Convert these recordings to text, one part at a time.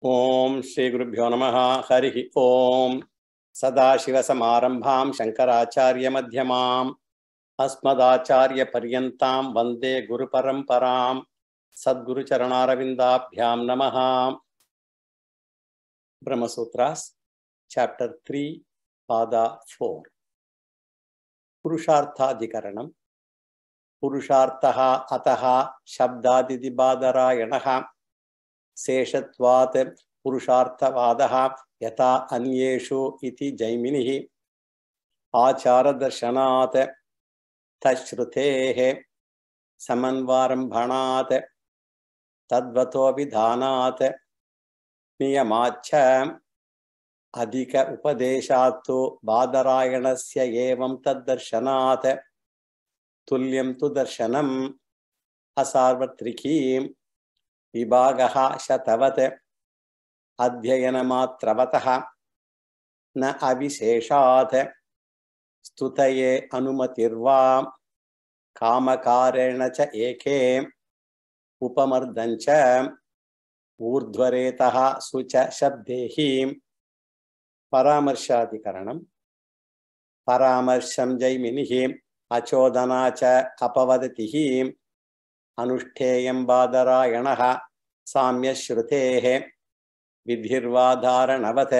ओम श्री गुरुभ्यो नमः। हरि ओम। सदाशिवसमारंभां शंकराचार्य मध्यमाम् अस्मदाचार्य पर्यन्तां वंदे गुरुपरंपरां। सद्गुरुचरणारविन्दाभ्यां नमः। ब्रह्म सूत्रास चैप्टर 3 पादा 4 पुरुषार्थाधिकरणम्। पुरुषार्थः अतः शब्दादिदिबादरायणः शेषत्वात् पुरुषार्थवादः यथा अन्येषु इति जैमिनिः आचारदर्शनात् तच्छ्रुतेः समन्वारम्भणात् तद्वतो विधानात् नियमाच्च अधिक उपदेशात्तु बादरायणस्य एवं तद्दर्शनात् तुल्यं तु दर्शनम् असार्वत्रिकीं विभागः शतवत् अध्ययनमात्रवतः न अविशेषात् स्तुतये अनुमतिर्वा कामकारेण च एके उपमर्दञ्च ऊर्ध्वरेतः सुच शब्देहि। परामर्शाधिकरणम्। परामर्शं जैमिनिः अचोदना च अपवदतिः अनुष्ठेयं बादरायणः साम्यश्रुतेः विधिर्वाधारणवत्।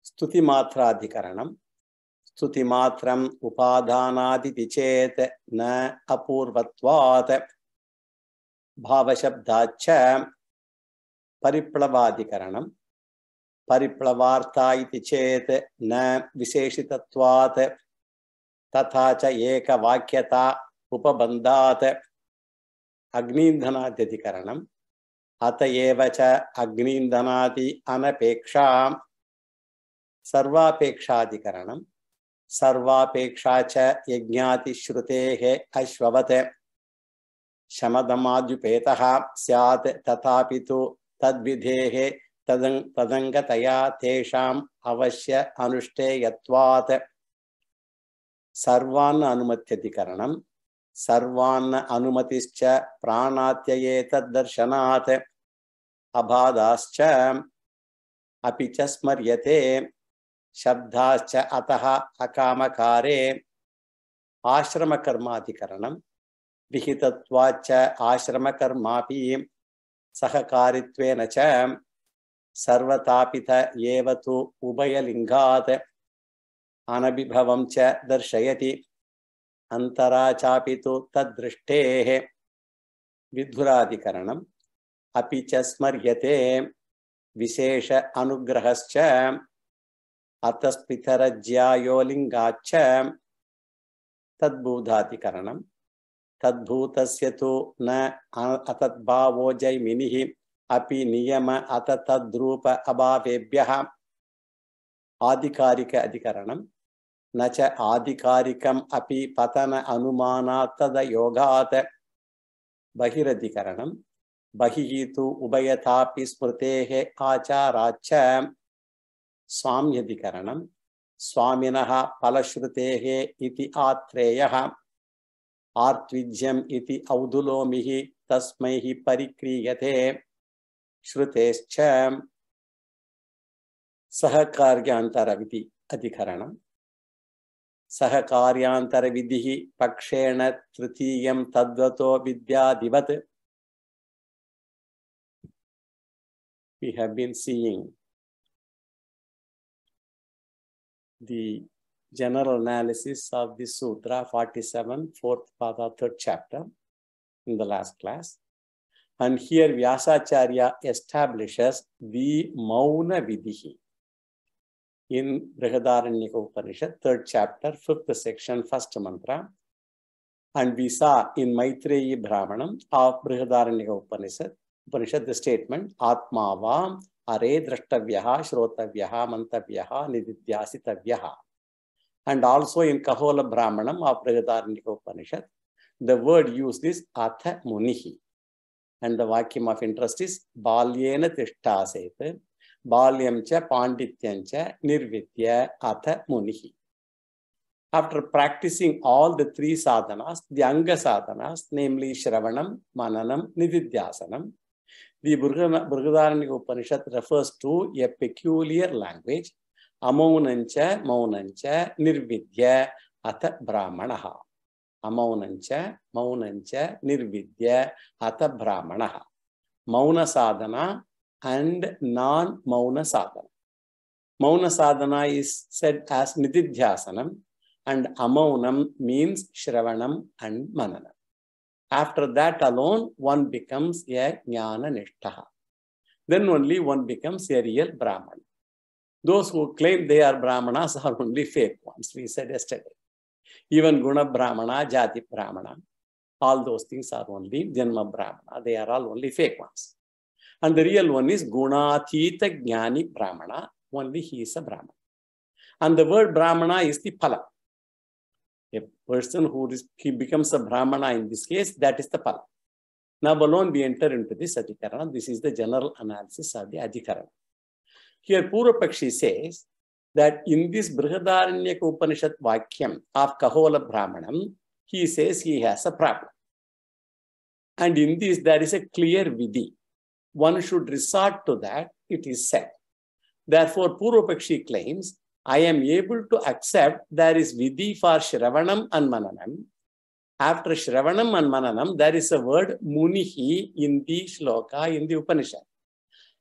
स्तुतिमात्राधिकरणम्। स्तुतिमात्रम् उपादानादिति चेत् न अपूर्वत्वात् भावशब्दाच्च। परिप्लवाधिकरणम्। परिप्लवार्था इति चेत् न विशेषितत्वात् तथा च एकवाक्यता उपबन्धात्। अग्नीन्धनाद्यधिकरणम्। अतएव च अग्नीन्धनादि अनपेक्षा। सर्वापेक्षाधिकरणम्। सर्वापेक्षा च यज्ञातिश्रुतेः अश्ववत् शमदमाद्युपेतः स्यात् तथापि तु तद्विधेः तदङ्गतया तेषाम् अवश्य अनुष्ठेयत्वात्। सर्वान् अनुमत्यधिकरणम्। सर्वान् अनुमतिश्च प्राणात्यये तद्दर्शनात् अबाधाश्च अपि च स्मर्यते शब्दाश्च अतः अकामकारे। आश्रमकर्माधिकरणम्। विहितत्वाच्च आश्रमकर्मापि सहकारित्वेन च सर्वतापित एव तु उभयलिङ्गात् अनभिभवं च दर्शयति अंतरा चापि तु तद्दृष्टेः। विधुराधिकरणम्। अपि च स्मर्यते विशेष अनुग्रहश्च अतस्पितरज्यायो लिङ्गाच्च। तद्भूताधिकरणम्। तद्भूतस्य तु न अतद्भावो जैमिनिः अपि नियम अत तद्रूप अभावेभ्यः। आधिकारिक अधिकरणम्। न च आधिकारिकम् अपि पतन अनुमानात् तदयोगात्। बहिरधिकरणम्। बहिः तु उभयथापि स्मृतेः आचाराच्च। स्वाम्यधिकरणम्। स्वामिनः फलश्रुतेः इति आत्रेयः। आर्त्विज्यम् इति औदुलोमिः तस्मै परिक्रियते। श्रुतेश्च सहकार्यान्तरविधि अधिकरणम्। सहकार्यान्तरविधिः पक्षेण तृतीयं तद्वतो विद्यादिवत्। We have been seeing the general analysis of the Sutra 47, 4th Pada, 3rd chapter in the last class. And here Vyasacharya establishes the Mauna Vidhi in Brihadaranyaka Upanishad, 3rd chapter, 5th section, 1st mantra. And we saw in Maitreyi Brahmanam of Brihadaranyaka Upanishad the statement, Atmava are drashtavyaha, shrotavyaha, mantavyaha, nididhyasitavyaha. And also in Kahola Brahmanam of Brihadaranyaka Upanishad, the word used is Atha Munihi. And the vacuum of interest is Balyena Tishtaset, Balyam cha Pandityam cha Nirvidya Atha Munihi. After practicing all the three sadhanas, the Anga sadhanas, namely Shravanam, Mananam, Nididhyasanam, The Brihadaranyaka Upanishad refers to a peculiar language. Amaunancha, maunancha, nirvidya, atha brahmanaha. Amaunancha, maunancha, nirvidya, atha brahmanaha. Mauna sadhana and non-mauna sadhana. Mauna sadhana is said as nididhyasanam, and amaunam means shravanam and mananam. After that alone, one becomes a jnana nishtaha. Then only one becomes a real Brahman. Those who claim they are Brahmanas are only fake ones, we said yesterday. Even Guna Brahmana, Jati Brahmana, all those things are only Janma Brahmana. They are all only fake ones. And the real one is Gunathita Jnani Brahmana. Only he is a Brahmana. And the word Brahmana is the phala. A person he becomes a Brahmana in this case, that is the phala. Now alone we enter into this Adhikarana. This is the general analysis of the Adhikarana. Here Purva Pakshi says that in this Brihadaranyaka Upanishad Vakyam of Kahola Brahmanam, he says he has a problem. And in this there is a clear vidhi. One should resort to that, it is said. Therefore, Purva Pakshi claims, I am able to accept there is vidhi for Shravanam and Mananam. After Shravanam and Mananam, there is a word Munihi in the shloka, in the Upanishad.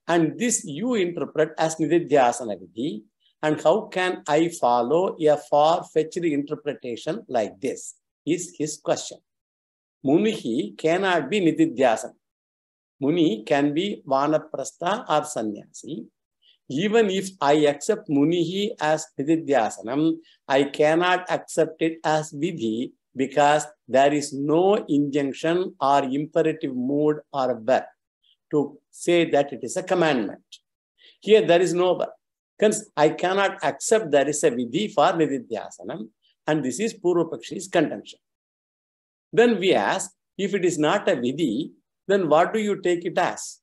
And this you interpret as Nididhyasana vidhi. And how can I follow a far-fetched interpretation like this? Is his question. Munihi cannot be Nididhyasana. Muni can be Vanaprastha or Sannyasi. Even if I accept Munihi as Nididhyasanam, I cannot accept it as Vidhi because there is no injunction or imperative mood or verb to say that it is a commandment. Here there is no verb. Hence, I cannot accept there is a Vidhi for Nididhyasanam, and this is Purva Pakshi's contention. Then we ask, if it is not a Vidhi, then what do you take it as?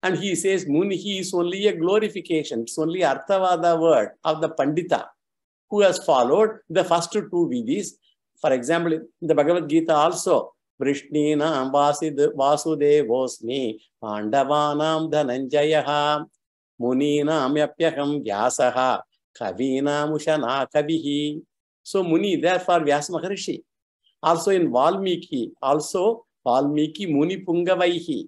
And he says, Munihi is only a glorification. It's only Arthavada word of the Pandita who has followed the first two Vidhis. For example, in the Bhagavad Gita also, Vrishninam Vasudevosmi Pandavanam Dhananjayaha Muninam Yapyakam Vyasaha Kavina Mushana Kavihi. So Muni, therefore Vyasa Maharishi. Also in Valmiki, Muni Pungavaihi.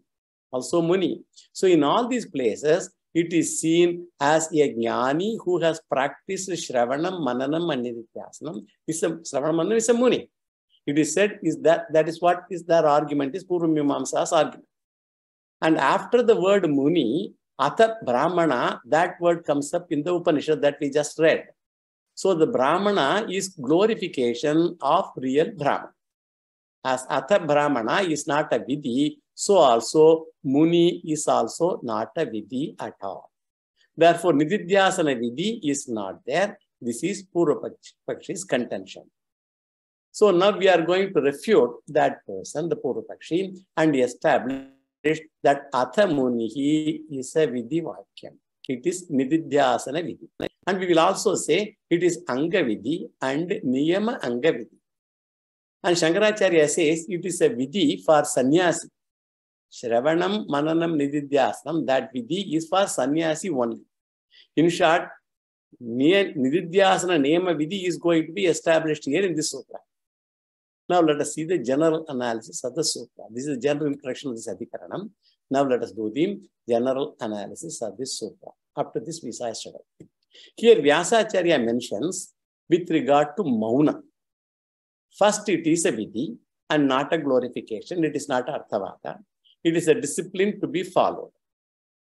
Also Muni. So in all these places, it is seen as a jnani who has practiced Shravanam, Mananam, and Nididhyasanam. Shravanam, Mananam is a Muni. It is said that is what is their argument, is Purva Mimamsa's argument. And after the word Muni, Atha Brahmana, that word comes up in the Upanishad that we just read. So the Brahmana is glorification of real Brahman. As Atha Brahmana is not a Vidhi, so also Muni is also not a Vidhi at all. Therefore, Nididhyasana Vidhi is not there. This is Purva Pakshi's contention. So now we are going to refute that person, the Purva Pakshi, and establish that Atha Munihi is a Vidhi Vakyam. It is Nididhyasana Vidhi. And we will also say it is Anga Vidhi and Niyama Anga Vidhi. And Shankaracharya says it is a Vidhi for Sannyasi. Shravanam, Mananam, Nididhyasanam, that Vidhi is for Sannyasi only. In short, Nididhyasana Niyama Vidhi is going to be established here in this sutra. Now let us see the general analysis of the sutra. This is the general introduction of this Adhikaranam. Now let us do the general analysis of this sutra. After this, we saw yesterday. Here Vyasacharya mentions with regard to Mauna. First, it is a Vidhi and not a glorification. It is not Arthavada. It is a discipline to be followed.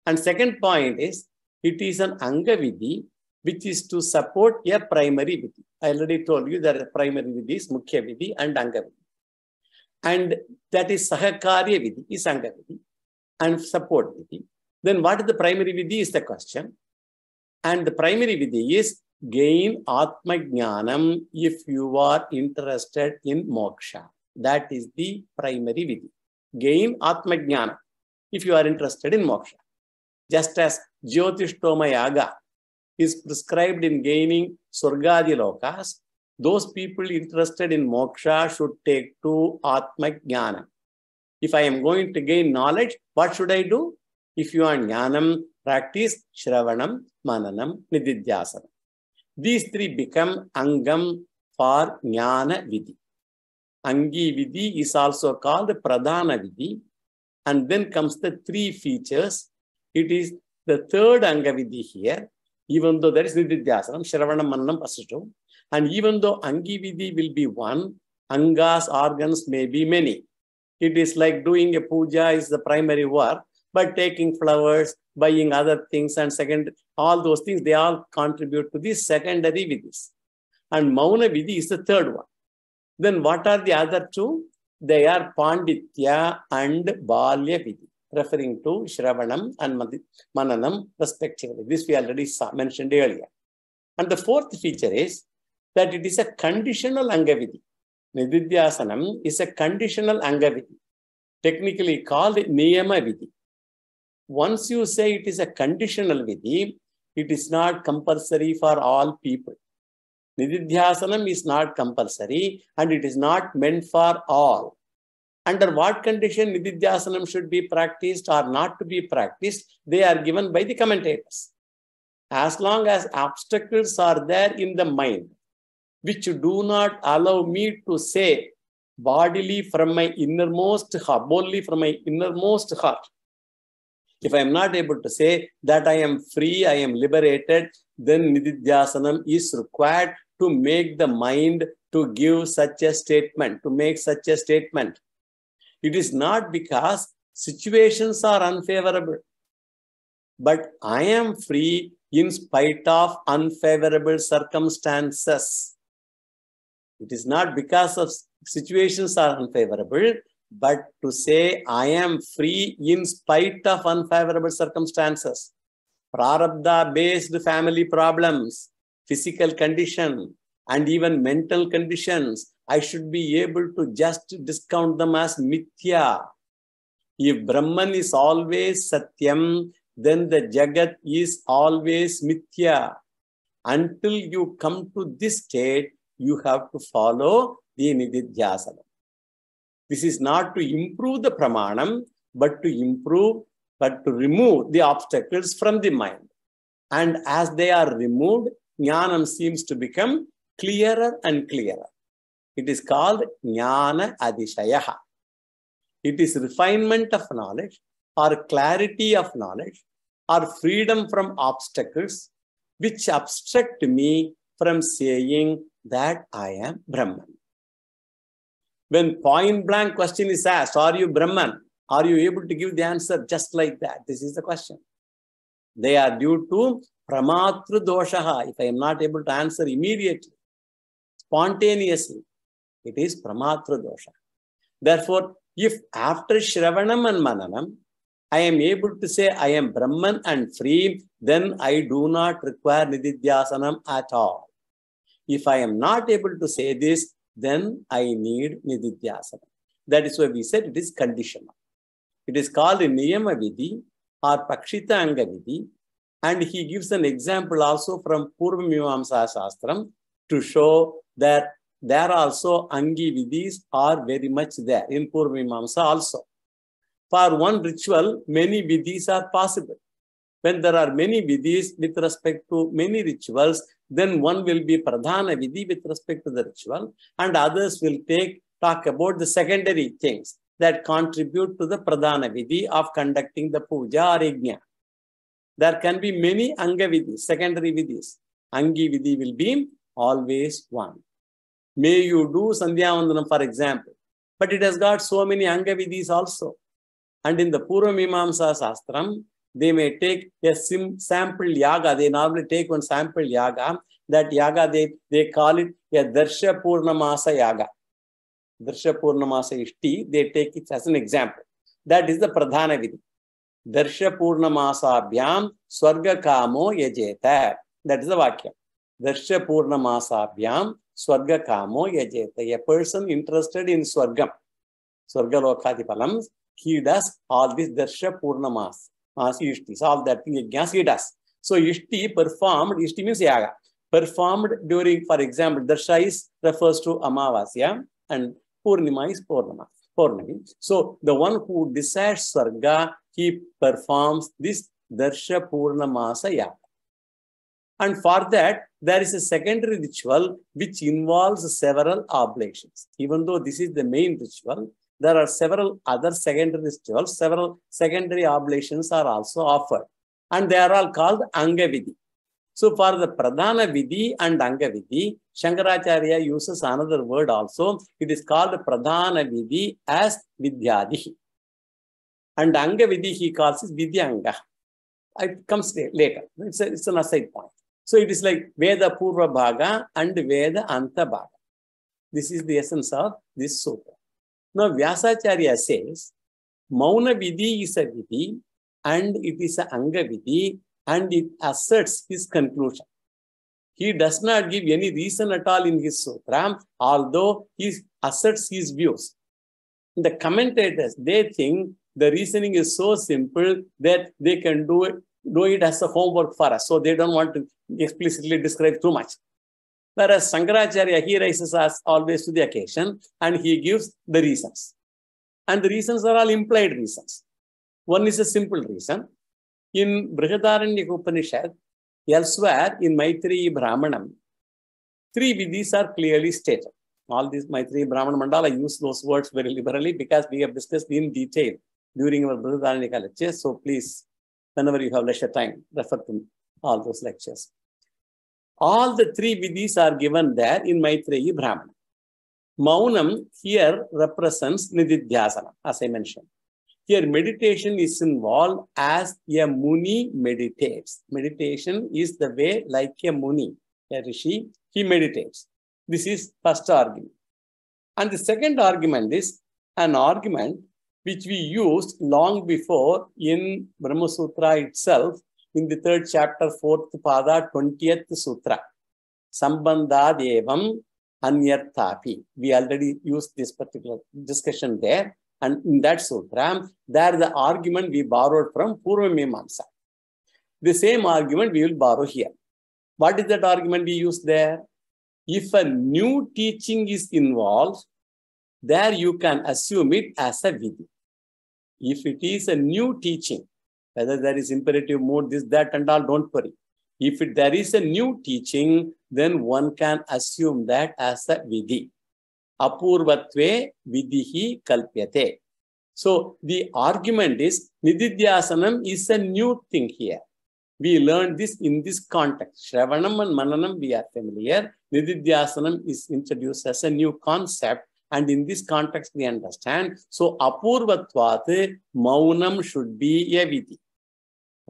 And second point is, it is an Anga Vidhi, which is to support a primary Vidhi. I already told you that a primary Vidhi is Mukhya Vidhi and Anga Vidhi. And that is Sahakarya Vidhi, is Anga Vidhi, and support Vidhi. Then what is the primary Vidhi is the question. And the primary Vidhi is gain Atma Jnanam if you are interested in moksha. That is the primary Vidhi. Gain Atma Jnana if you are interested in moksha. Just as Jyotishtoma Yaga is prescribed in gaining Surgadi Lokas, those people interested in moksha should take to Atma Jnana. If I am going to gain knowledge, what should I do? If you want jnanam, practice Shravanam, Mananam, Nididhyasanam. These three become Angam for Jnana Vidhi. Angi Vidhi is also called Pradhana Vidhi. And then comes the three features. It is the third Anga Vidhi here, even though there is Nididhyasanam, Shravanam, Mananam, Pasatu. And even though Angi Vidhi will be one, Angas, organs may be many. It is like doing a puja is the primary work, but taking flowers, buying other things, and second, all those things, they all contribute to the secondary vidhis. And Mauna Vidhi is the third one. Then what are the other two? They are Panditya and Balya Vidhi, referring to Shravanam and Mananam respectively. This we already mentioned earlier. And the fourth feature is that it is a conditional Anga Vidhi. Nididhyasanam is a conditional Anga Vidhi, technically called Niyama Vidhi. Once you say it is a conditional Vidhi, it is not compulsory for all people. Nididhyasanam is not compulsory and it is not meant for all. Under what condition Nididhyasanam should be practiced or not to be practiced, they are given by the commentators. As long as obstacles are there in the mind, which do not allow me to say bodily from my innermost heart, boldly from my innermost heart. If I am not able to say that I am free, I am liberated, then Nididhyasanam is required to make the mind to give such a statement, to make such a statement. It is not because situations are unfavorable, but I am free in spite of unfavorable circumstances. It is not because of situations are unfavorable, but to say I am free in spite of unfavorable circumstances. Prarabdha-based family problems, physical condition, and even mental conditions, I should be able to just discount them as mithya. If Brahman is always Satyam, then the Jagat is always mithya. Until you come to this state, you have to follow the Nididhyasanam. This is not to improve the Pramanam, but to remove the obstacles from the mind. And as they are removed, Jnanam seems to become clearer and clearer. It is called Jnana Adishayaha. It is refinement of knowledge, or clarity of knowledge, or freedom from obstacles, which obstruct me from saying that I am Brahman. When point blank question is asked, are you Brahman? Are you able to give the answer just like that? This is the question. They are due to Pramatru Doshaha. If I am not able to answer immediately, spontaneously, it is Pramatru Dosha. Therefore, if after Shravanam and Mananam, I am able to say I am Brahman and free, then I do not require Nididhyasanam at all. If I am not able to say this, then I need Nididhyasanam. That is why we said it is conditional. It is called a Niyama Vidhi or Pakshita Anga Vidhi. And he gives an example also from Purva Mimamsa Shastram to show that there also Angi Vidhis are very much there in Purva Mimamsa also. For one ritual, many Vidhis are possible. When there are many Vidhis with respect to many rituals, then one will be Pradhana Vidhi with respect to the ritual, and others will talk about the secondary things that contribute to the Pradhana Vidhi of conducting the puja or yajna. There can be many Anga Vidhis, secondary Vidhis. Angi Vidhi will be always one. May you do Sandhya Vandanam, for example, but it has got so many Anga Vidhis also. And in the Purva Mimamsa Shastram, they may take a sample yaga. They normally take one sample yaga. That yaga, they call it a Darsha Purnamasa yaga. Darsha Purnamasa Ishti, they take it as an example. That is the Pradhana Vidhi. Darsha Purnamasa Abhyam Swarga Kamo Yajeta. That is the Vakya. Darsha Purnamasa Abhyam Swarga Kamo Yajeta. A person interested in Swargam, Swarga Lokhati Palams, he does all this Darsha Purnamasa. Ishti, all that thing he does. So Ishti performed, Ishti means yaga, performed during, for example, Darsha refers to Amavasya and Purnima is Purnama. Purnami. So the one who decides Sarga, he performs this Darsha Purnamasa Yatra. And for that, there is a secondary ritual which involves several oblations. Even though this is the main ritual, there are several other secondary rituals, several secondary oblations are also offered. And they are all called Angavidhi. So for the Pradhana Vidhi and Angavidhi, Shankaracharya uses another word also. It is called Pradhana Vidhi as Vidyadi. And Angavidhi he calls it Vidyanga. It comes later. It's an aside point. So it is like Veda Purva Bhaga and Veda Anta Bhaga. This is the essence of this sutra. Now Vyasacharya says, Mauna Vidhi is a Vidhi and it is a Anga Vidhi and it asserts his conclusion. He does not give any reason at all in his sutra, although he asserts his views. The commentators, they think the reasoning is so simple that they can do it as a homework for us. So they don't want to explicitly describe too much. Whereas Shankaracharya, he rises as always to the occasion and he gives the reasons. And the reasons are all implied reasons. One is a simple reason. In Brihadaranyaka Upanishad, elsewhere in Maitreyi Brahmanam, 3 vidhis are clearly stated. All these Maitreyi Brahmana Mandala, I use those words very liberally because we have discussed in detail during our Brihadaranyaka lectures. So please, whenever you have leisure time, refer to all those lectures. All the 3 vidhis are given there in Maitreyi Brahmana. Maunam here represents Nididhyasana, as I mentioned. Here meditation is involved as a Muni meditates. Meditation is the way like a Muni, a Rishi, he meditates. This is first argument. And the second argument is an argument which we used long before in Brahma Sutra itself, in the 3rd chapter, 4th pada, 20th sutra. Sambandhad evam anyarthapi. We already used this particular discussion there. And in that sutra, there the argument we borrowed from Purva Mimamsa. The same argument we will borrow here. What is that argument we use there? If a new teaching is involved, there you can assume it as a vidhi. If it is a new teaching, whether there is imperative mood, this, that, and all, don't worry. If there is a new teaching, then one can assume that as a vidhi. Apurvatve vidhihi kalpyate. So the argument is Nididhyasanam is a new thing here. We learned this in this context. Shravanam and Mananam we are familiar. Nididhyasanam is introduced as a new concept. And in this context we understand. So Apurvatvat Maunam should be a vidhi.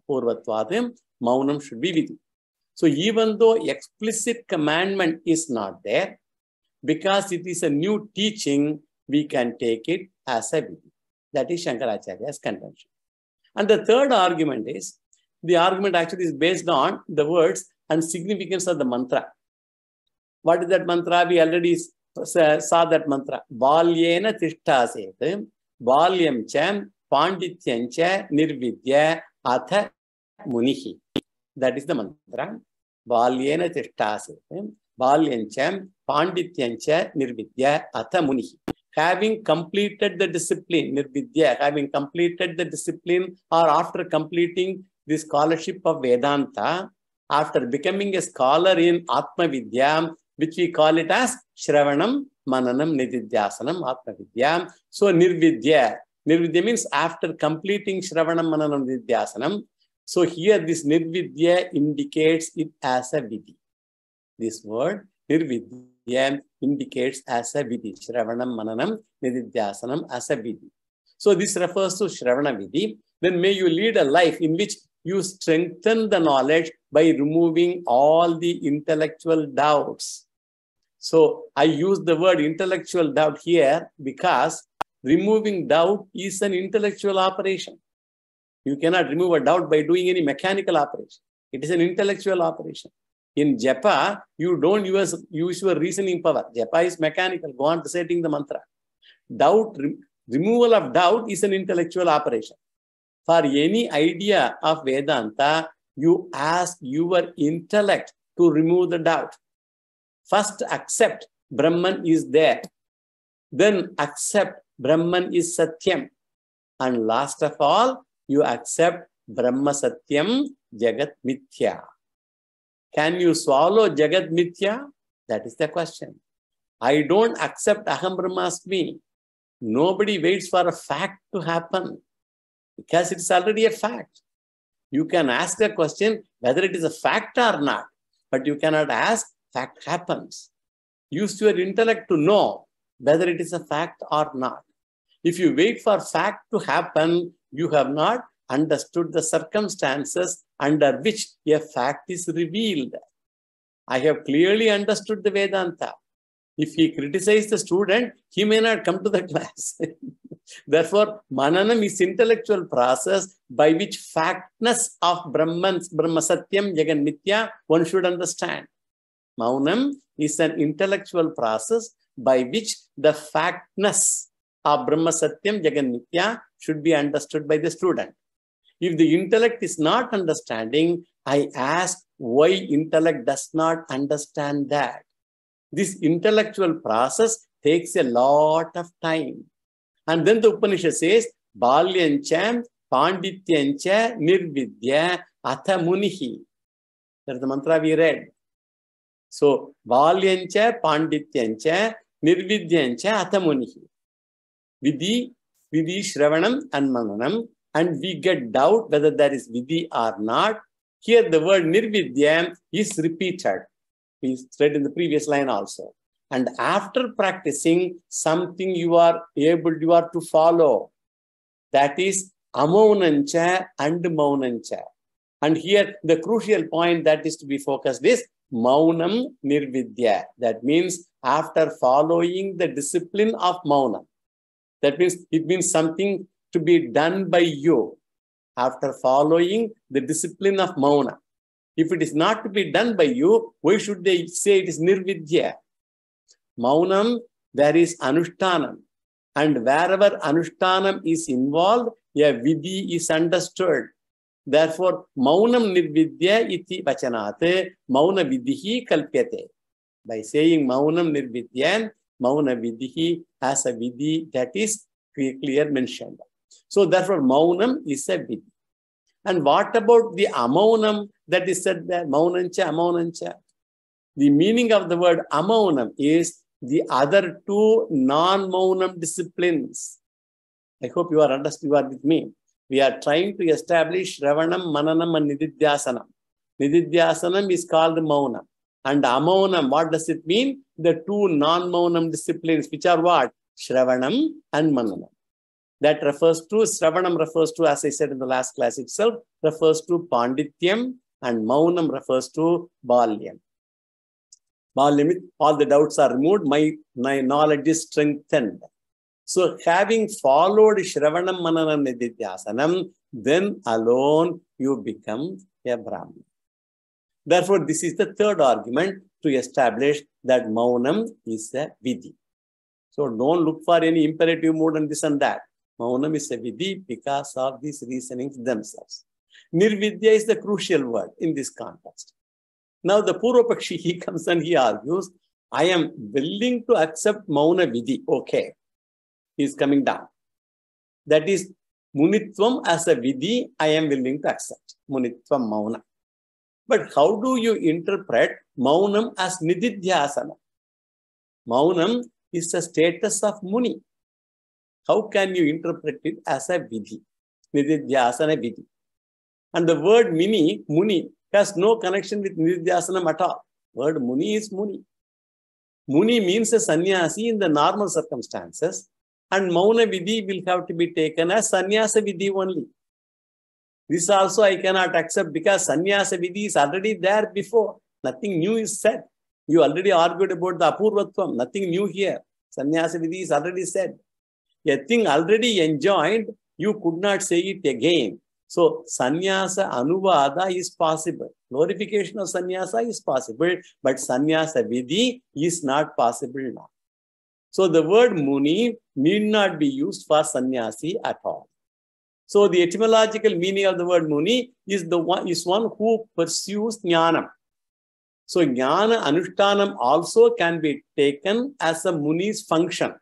Apurvatvat Maunam should be vidhi. So even though explicit commandment is not there, because it is a new teaching, we can take it as a vidhi. That is Shankaracharya's contention. And the third argument is, the argument actually is based on the words and significance of the mantra. What is that mantra? We already saw that mantra. Balyena tishtaset, balyam cha, pandityam cha, nirvidya, atha munihi. That is the mantra. Balyena tishtaset, balyam cha, pandityam cha, nirvidya, atha munihi. Having completed the discipline, nirvidya, having completed the discipline, or after completing the scholarship of Vedanta, after becoming a scholar in Atma Vidya, which we call it as Shravanam, Mananam, Nididhyasanam, Atma Vidya. So Nirvidya. Nirvidya means after completing Shravanam, Mananam, Nididhyasanam. So here this Nirvidya indicates it as a vidhi. This word Nirvidya indicates as a vidhi. Shravanam, Mananam, Nididhyasanam as a vidhi. So this refers to Shravana vidhi. Then may you lead a life in which you strengthen the knowledge by removing all the intellectual doubts. So I use the word intellectual doubt here because removing doubt is an intellectual operation. You cannot remove a doubt by doing any mechanical operation. It is an intellectual operation. In japa, you don't use your reasoning power. Japa is mechanical. Go on reciting the mantra. Removal of doubt is an intellectual operation. For any idea of Vedanta, you ask your intellect to remove the doubt. First accept Brahman is there. Then accept Brahman is Satyam. And last of all, you accept Brahma Satyam, Jagat Mithya. Can you swallow Jagat Mithya? That is the question. I don't accept Aham Brahmasmi. Nobody waits for a fact to happen because it's already a fact. You can ask a question whether it is a fact or not, but you cannot ask fact happens. Use your intellect to know whether it is a fact or not. If you wait for fact to happen, you have not understood the circumstances under which a fact is revealed. I have clearly understood the Vedanta. If he criticizes the student, he may not come to the class. Therefore, Mananam is intellectual process by which factness of Brahma Satyam Jagan Mithya one should understand. Maunam is an intellectual process by which the factness of Brahma Satyam Jagan Mithya should be understood by the student. If the intellect is not understanding, I ask why intellect does not understand that. This intellectual process takes a lot of time. And then the Upanishad says, Balyancha, Pandityancha, Nirvidya, Atha Munihi. That's the mantra we read. So, Balyancha, Pandityancha, Nirvidyancha, Atha Munihi. Vidhi, Shravanam and Mananam. And we get doubt whether there is Vidhi or not. Here the word Nirvidya is repeated. We read in the previous line also. And after practicing, something you are to follow. That is Amaunancha and Maunancha. And here the crucial point that is to be focused is Maunam Nirvidya. That means after following the discipline of Maunam. That means it means something to be done by you after following the discipline of Mauna. If it is not to be done by you, why should they say it is Nirvidya? Maunam, there is Anushtanam. And wherever Anushtanam is involved, a Vidhi is understood. Therefore, Maunam Nirvidya iti vachanate, Mauna Vidhi kalpyate. By saying Maunam Nirvidya, Mauna Vidhi has a Vidhi that is clear mentioned. So, therefore, Maunam is a Vidhi. And what about the Amaunam that is said there? Maunancha, Amaunancha. The meaning of the word Amaunam is the other two non-Maunam disciplines. I hope you are with me. We are trying to establish Shravanam, Mananam and Nididhyasanam. Nididhyasanam is called Maunam. And Amaunam, what does it mean? The two non-Maunam disciplines, which are what? Shravanam and Mananam. That Shravanam refers to, as I said in the last class itself, refers to Pandityam, and Maunam refers to Balyam. Balyam, all the doubts are removed, my knowledge is strengthened. So having followed Shravanam, Mananam, Nididhyasanam, then alone you become a Brahman. Therefore, this is the third argument to establish that Maunam is a Vidhi. So don't look for any imperative mode and this and that. Maunam is a Vidhi because of these reasonings themselves. Nirvidya is the crucial word in this context. Now the Purvapakshi, he comes and he argues, I am willing to accept Mauna Vidhi. Okay. He is coming down. That is, Munitvam as a Vidhi, I am willing to accept. Munitvam Mauna. But how do you interpret Maunam as Nididhyasana? Maunam is a status of Muni. How can you interpret it as a Vidhi? Nididhyasana Vidhi. And the word Muni has no connection with Nididhyasanam at all. Word Muni is Muni. Muni means a sannyasi in the normal circumstances, and Mauna Vidhi will have to be taken as sannyasa Vidhi only. This also I cannot accept because sannyasa Vidhi is already there before. Nothing new is said. You already argued about the Apurvatvam. Nothing new here. Sannyasa Vidhi is already said. A thing already enjoined, you could not say it again. So, sannyasa anuvada is possible. Glorification of sannyasa is possible, but sannyasa vidhi is not possible now. So, the word muni need not be used for sannyasi at all. So, the etymological meaning of the word muni is one who pursues jnanam. So, jnana anushtanam also can be taken as a muni's function.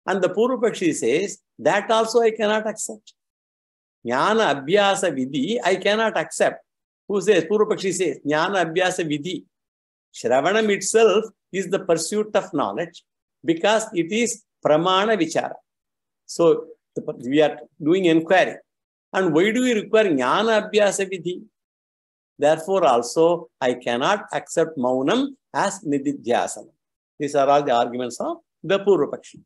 And the Purvapakshi says, that also I cannot accept. Jnana Abhyasa Vidhi, I cannot accept. Who says? Purvapakshi says, Jnana Abhyasa Vidhi. Shravanam itself is the pursuit of knowledge because it is Pramana Vichara. So we are doing inquiry. And why do we require Jnana Abhyasa Vidhi? Therefore also, I cannot accept Maunam as Nididhyasana. These are all the arguments of the Purvapakshi.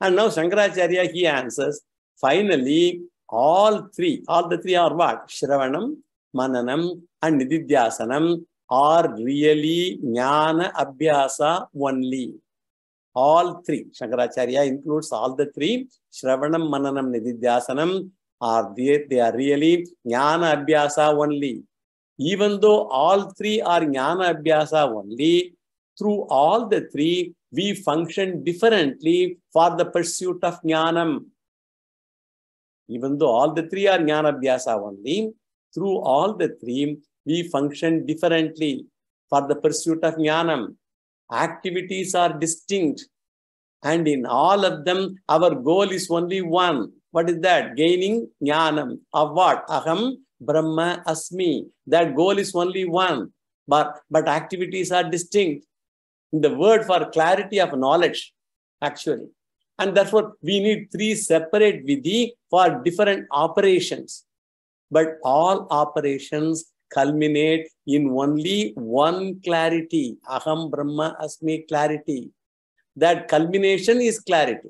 And now Shankaracharya, he answers, finally, all the three are what? Shravanam, Mananam, and Nididhyasanam are really Jnana Abhyasa only. All three. Shankaracharya includes all the three. Shravanam, Mananam, Nididhyasanam they are really Jnana Abhyasa only. Even though all three are Jnana Abhyasa only, through all the three, we function differently for the pursuit of Jnanam. Even though all the three are Jnana Abhyasa only, through all the three, we function differently for the pursuit of Jnanam. Activities are distinct. And in all of them, our goal is only one. What is that? Gaining Jnanam. Of what? Aham Brahma Asmi. That goal is only one. But activities are distinct. The word for clarity of knowledge, actually. And therefore, we need three separate vidhi for different operations. But all operations culminate in only one clarity. Aham Brahma Asmi clarity. That culmination is clarity.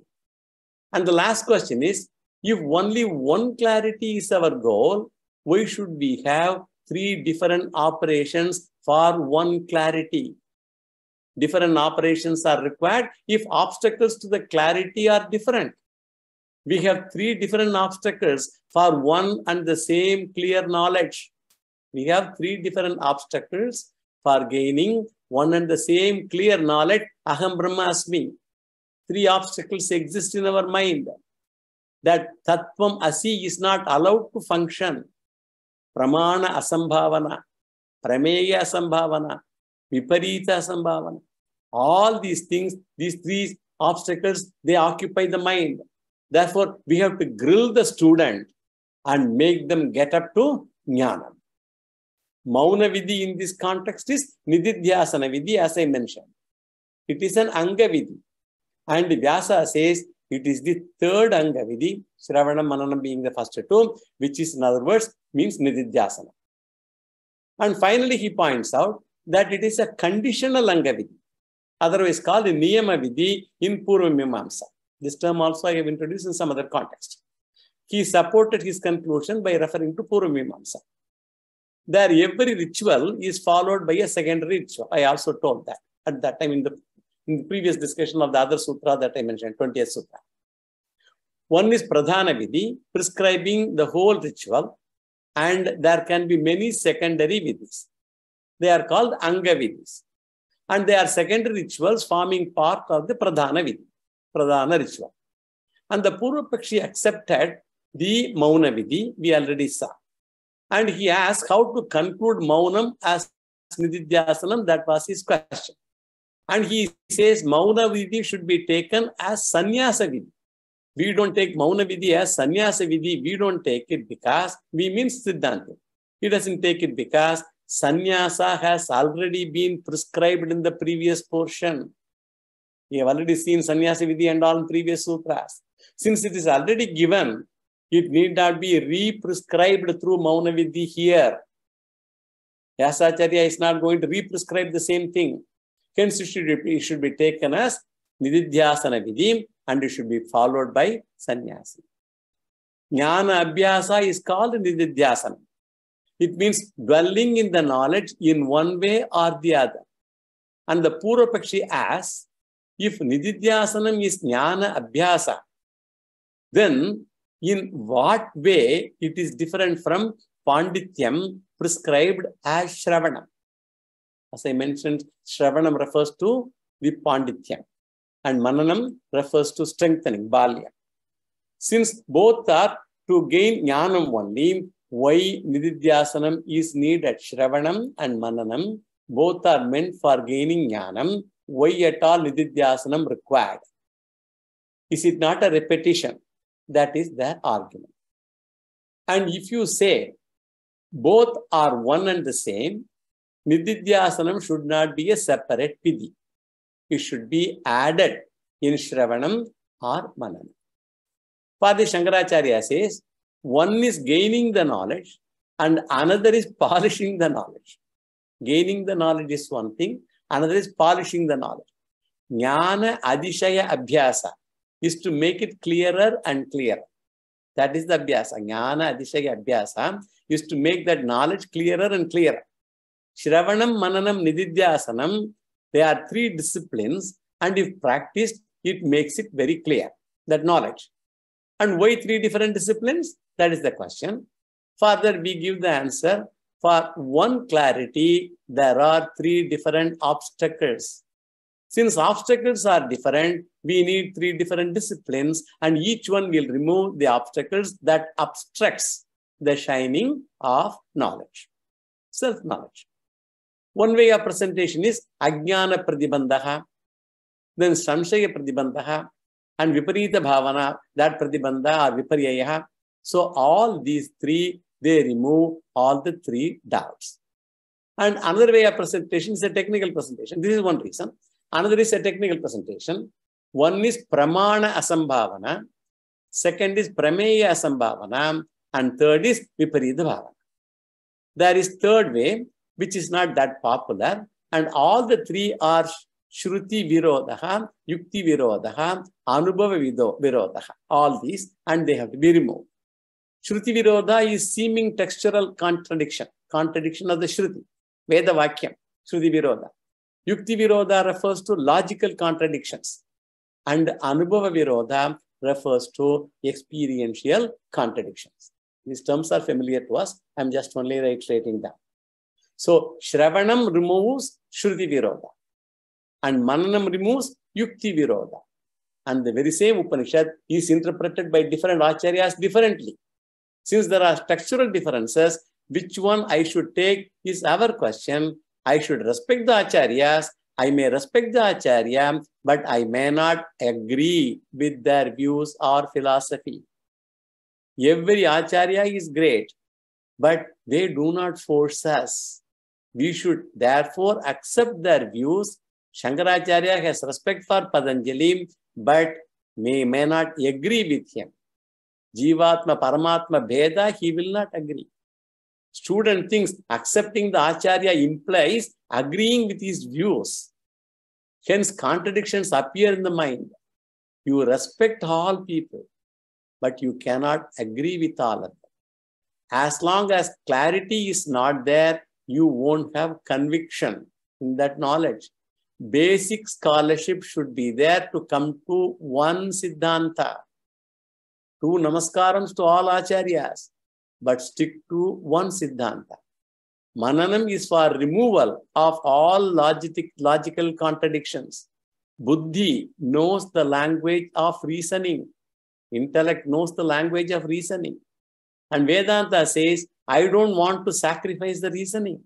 And the last question is, if only one clarity is our goal, why should we have three different operations for one clarity? Different operations are required if obstacles to the clarity are different. We have three different obstacles for one and the same clear knowledge. We have three different obstacles for gaining one and the same clear knowledge, Aham Brahmasmi. Three obstacles exist in our mind. That Tattvam Asi is not allowed to function. Pramana Asambhavana, Prameya Asambhavana, Viparita Asambhavana. All these things, these three obstacles, they occupy the mind. Therefore, we have to grill the student and make them get up to Jnanam. Mauna Vidhi in this context is Nididhyasana Vidhi, as I mentioned. It is an Anga Vidhi. And Vyasa says it is the third Anga Vidhi, Shravanam, Mananam being the first two, which is, in other words, means Nididhyasana. And finally, he points out that it is a conditional Anga Vidhi, otherwise called Niyama Vidhi in Purva Mimamsa. This term also I have introduced in some other context. He supported his conclusion by referring to Purva Mimamsa. There, every ritual is followed by a secondary ritual. I also told that at that time in the previous discussion of the other sutra that I mentioned, 20th sutra. One is Pradhana Vidhi, prescribing the whole ritual, and there can be many secondary vidhis. They are called Anga Vidhis. And they are secondary rituals forming part of the Pradhana Vidhi, Pradhana ritual. And the Purvapakshi accepted the Mauna Vidhi, we already saw. And he asked how to conclude Maunam as Nididhyasanam. That was his question. And he says Mauna Vidhi should be taken as Sannyasa Vidhi. We don't take Mauna Vidhi as Sannyasa Vidhi. We don't take it because we mean Siddhanta. He doesn't take it because Sannyasa has already been prescribed in the previous portion. We have already seen Sannyasa Vidhi and all in previous sutras. Since it is already given, it need not be re-prescribed through Mauna Vidhi here. Vyasacharya is not going to re-prescribe the same thing. Hence, it should be taken as Nididhyasana Vidhi and it should be followed by Sannyasi. Jnana Abhyasa is called Nididhyasana. It means dwelling in the knowledge in one way or the other. And the Purvapakshi asks, if Nididhyasanam is Jnana Abhyasa, then in what way it is different from Pandityam prescribed as Shravanam? As I mentioned, Shravanam refers to the Pandityam and Mananam refers to strengthening, Balya. Since both are to gain Jnanam only, why Nididhyasanam is needed? Shravanam and Mananam both are meant for gaining Jnanam. Why at all Nididhyasanam required? Is it not a repetition? That is their argument. And if you say both are one and the same, Nididhyasanam should not be a separate vidhi. It should be added in Shravanam or Mananam. Father Shankaracharya says, one is gaining the knowledge and another is polishing the knowledge. Gaining the knowledge is one thing, another is polishing the knowledge. Jnana Adishaya Abhyasa is to make it clearer and clearer. That is the Abhyasa. Jnana Adishaya Abhyasa is to make that knowledge clearer and clearer. Shravanam, Mananam, Nididhyasanam, they are three disciplines, and if practiced, it makes it very clear, that knowledge. And why three different disciplines? That is the question. Further, we give the answer. For one clarity, there are three different obstacles. Since obstacles are different, we need three different disciplines, and each one will remove the obstacles that obstructs the shining of knowledge, self-knowledge. One way of presentation is Ajnana Pratibandha, then Samshaya Pratibandha, and Viparita Bhavana, that Pratibandha or Viparyaya. So all these three, they remove all the three doubts. And another way of presentation is a technical presentation. This is one reason. Another is a technical presentation. One is Pramana Asambhavana, second is Prameya Asambhavana, and third is Viparita Bhavana. There is third way, which is not that popular, and all the three are Shruti Virodaha, Yukti Virodaha, Anubhava Virodaha, all these, and they have to be removed. Shruti Virodha is seeming textural contradiction of the Shruti, Veda Vakyam, Shruti Virodha. Yukti Virodha refers to logical contradictions, and Anubhava Virodha refers to experiential contradictions. These terms are familiar to us. I'm just only reiterating them. So, Shravanam removes Shruti Virodha, and Mananam removes Yukti Virodha. And the very same Upanishad is interpreted by different acharyas differently. Since there are textural differences, which one I should take is our question. I should respect the acharyas. I may respect the acharya, but I may not agree with their views or philosophy. Every acharya is great, but they do not force us. We should therefore accept their views. Shankaracharya has respect for Patanjali, but may not agree with him. Jivatma, Paramatma, Bheda, he will not agree. Student thinks accepting the acharya implies agreeing with his views. Hence, contradictions appear in the mind. You respect all people, but you cannot agree with all of them. As long as clarity is not there, you won't have conviction in that knowledge. Basic scholarship should be there to come to one Siddhanta. Do namaskarams to all acharyas, but stick to one Siddhanta. Mananam is for removal of all logical contradictions. Buddhi knows the language of reasoning. Intellect knows the language of reasoning. And Vedanta says, I don't want to sacrifice the reasoning.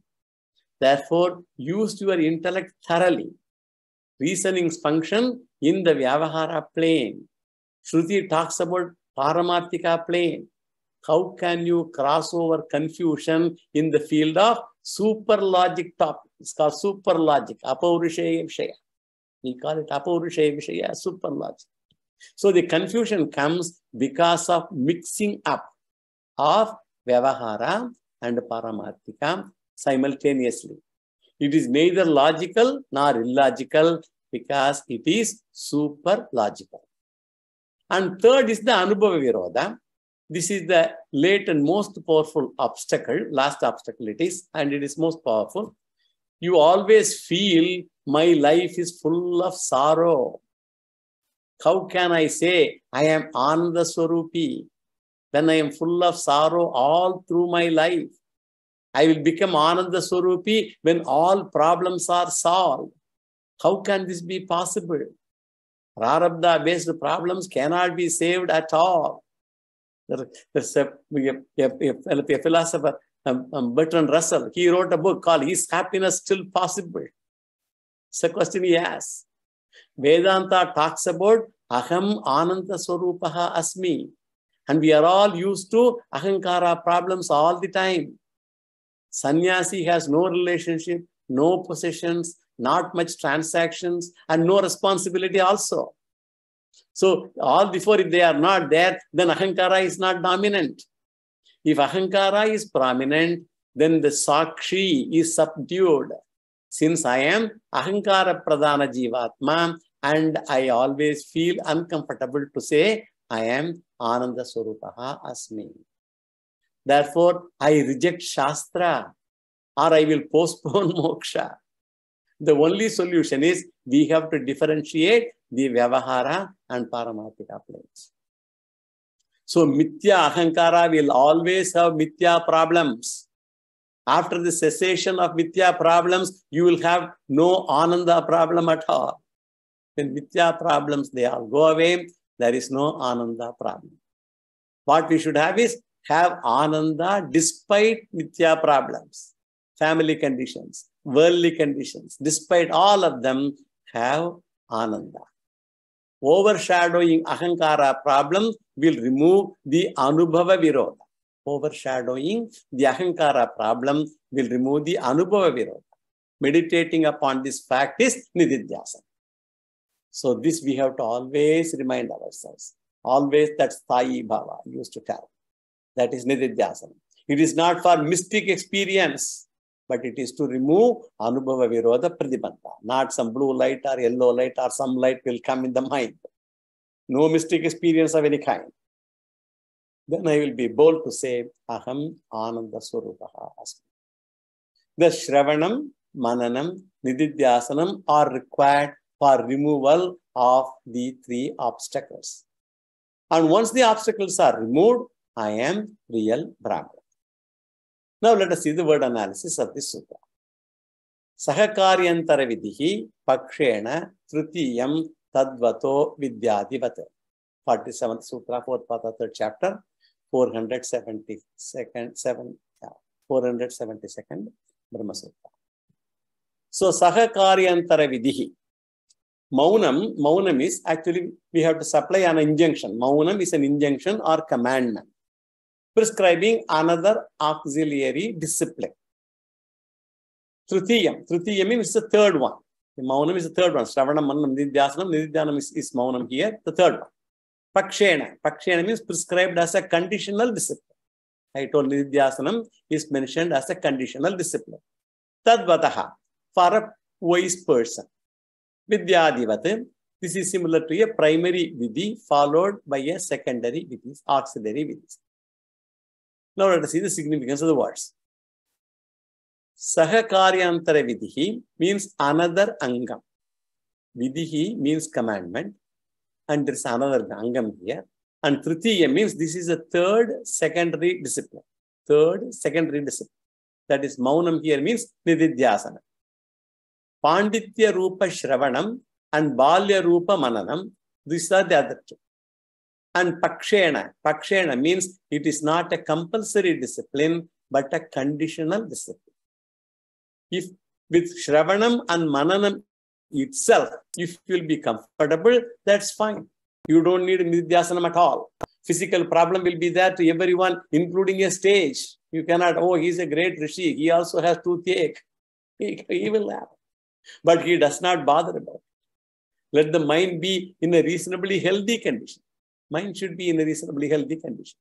Therefore, use your intellect thoroughly. Reasoning's function in the Vyavahara plane. Shruti talks about Paramarthika plane. How can you cross over confusion in the field of super logic topic? It's called super logic, Apaurusheya Vishaya. We call it Apaurusheya Vishaya, super logic. So the confusion comes because of mixing up of Vyavahara and Paramarthika simultaneously. It is neither logical nor illogical because it is super logical. And third is the Anubhava Virodha. This is the late and most powerful obstacle, last obstacle it is, and it is most powerful. You always feel my life is full of sorrow. How can I say I am Ananda Swarupi when I am full of sorrow all through my life? I will become Ananda Swarupi when all problems are solved. How can this be possible? Prarabdha-based problems cannot be saved at all. There's a philosopher, Bertrand Russell, he wrote a book called Is Happiness Still Possible? It's a question he asks. Vedanta talks about Aham Ananda Swarupaha Asmi. And we are all used to Ahankara problems all the time. Sannyasi has no relationship, no possessions, not much transactions, and no responsibility also. So all before, if they are not there, then Ahankara is not dominant. If Ahankara is prominent, then the Sakshi is subdued. Since I am Ahankara Pradhana Jivatma, and I always feel uncomfortable to say, I am Ananda Swarupaha Asmi. Therefore, I reject Shastra, or I will postpone moksha. The only solution is we have to differentiate the Vyavahara and Paramarthika planes. So, Mithya Ahankara will always have Mithya problems. After the cessation of Mithya problems, you will have no Ananda problem at all. When Mithya problems, they all go away, there is no Ananda problem. What we should have is have Ananda despite Mithya problems, family conditions, worldly conditions. Despite all of them, have Ananda. Overshadowing Ahankara problem will remove the Anubhava Virodha. Overshadowing the Ahankara problem will remove the Anubhava Virodha. Meditating upon this fact is Nididhyasana. So this we have to always remind ourselves. Always that Sthayi Bhava used to tell. That is Nididhyasana. It is not for mystic experience, but it is to remove Anubhava Virodha Pradibandha. Not some blue light or yellow light or some light will come in the mind. No mystic experience of any kind. Then I will be bold to say, Aham Ananda Swarupaha Asmi. The Shravanam, Mananam, Nididhyasanam are required for removal of the three obstacles. And once the obstacles are removed, I am real Brahman. Now let us see the word analysis of this sutra. Sahakaryantara vidhi pakshena trutiyam tadvato vidyadivat. 47th sutra, 4th pada, 3rd chapter, 472nd Brahma Sutra. So Sahakaryantara vidhi. Maunam is actually, we have to supply an injunction. Maunam is an injunction or commandment, prescribing another auxiliary discipline. Trutiyam means the third one. The Maunam is the third one. Shravanam, Mananam, Nididhyanam is Maunam here, the third one. Pakshena means prescribed as a conditional discipline. I told Nididhyasanam is mentioned as a conditional discipline. Tadvataha, for a wise person. Vidyadivat, this is similar to a primary vidhi followed by a secondary vidhi, auxiliary vidhi. Now let us see the significance of the words. Sahakaryantara vidhi means another angam. Vidhi means commandment, and there is another angam here. And tritiya means this is a third secondary discipline. That is Maunam here means Nididhyasana. Panditya Rupa Shravanam and Balya Rupa Mananam, these are the other two. And Pakshena means it is not a compulsory discipline, but a conditional discipline. If with Shravanam and Mananam itself, if you will be comfortable, that's fine. You don't need Nididhyasanam at all. Physical problem will be there to everyone, including a stage. You cannot, oh, he's a great Rishi. He also has toothache. He will have. But he does not bother about it. Let the mind be in a reasonably healthy condition. Mind should be in a reasonably healthy condition.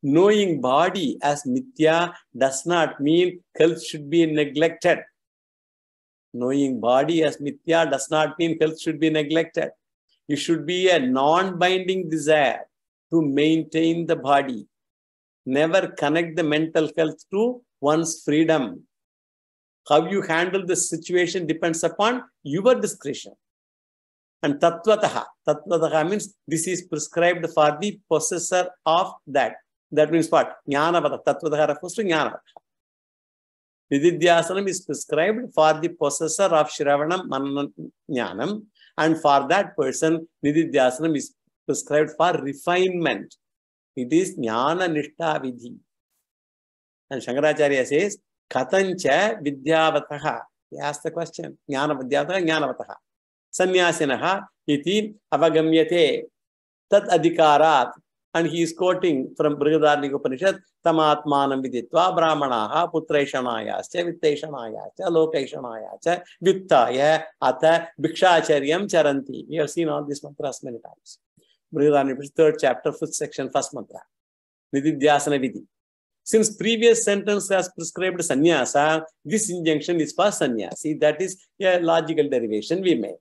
Knowing body as mithya does not mean health should be neglected. Knowing body as mithya does not mean health should be neglected. It should be a non-binding desire to maintain the body. Never connect the mental health to one's freedom. How you handle the situation depends upon your discretion. And tattvataha means this is prescribed for the possessor of that. That means what? Jnanavata. Tattvataha refers to Jnanavata. Nididhyasanam is prescribed for the possessor of Shravanam, Mananam, Jnanam. And for that person, Nididhyasanam is prescribed for refinement. It is Jnana Nishtha Vidhi. And Shankaracharya says, Katancha Vidyavataha. He asked the question, Jnana Vidyavataha, Jnanavataha. Sanyasinaha iti avagamyate tat adhikarat. And he is quoting from Brihadaranyaka Upanishad, Tamatmanam viditva brahmanaha putraishanayascha vittaishanayascha lokaishanayascha vittaya atha bhikshacharyam charanti. We have seen all these mantras many times. Brihadaranyaka Upanishad, 3rd chapter, 5th section, 1st mantra. Nididhyasana vidhi. Since previous sentence has prescribed sannyasa, this injunction is for sannyasi. That is a logical derivation we make.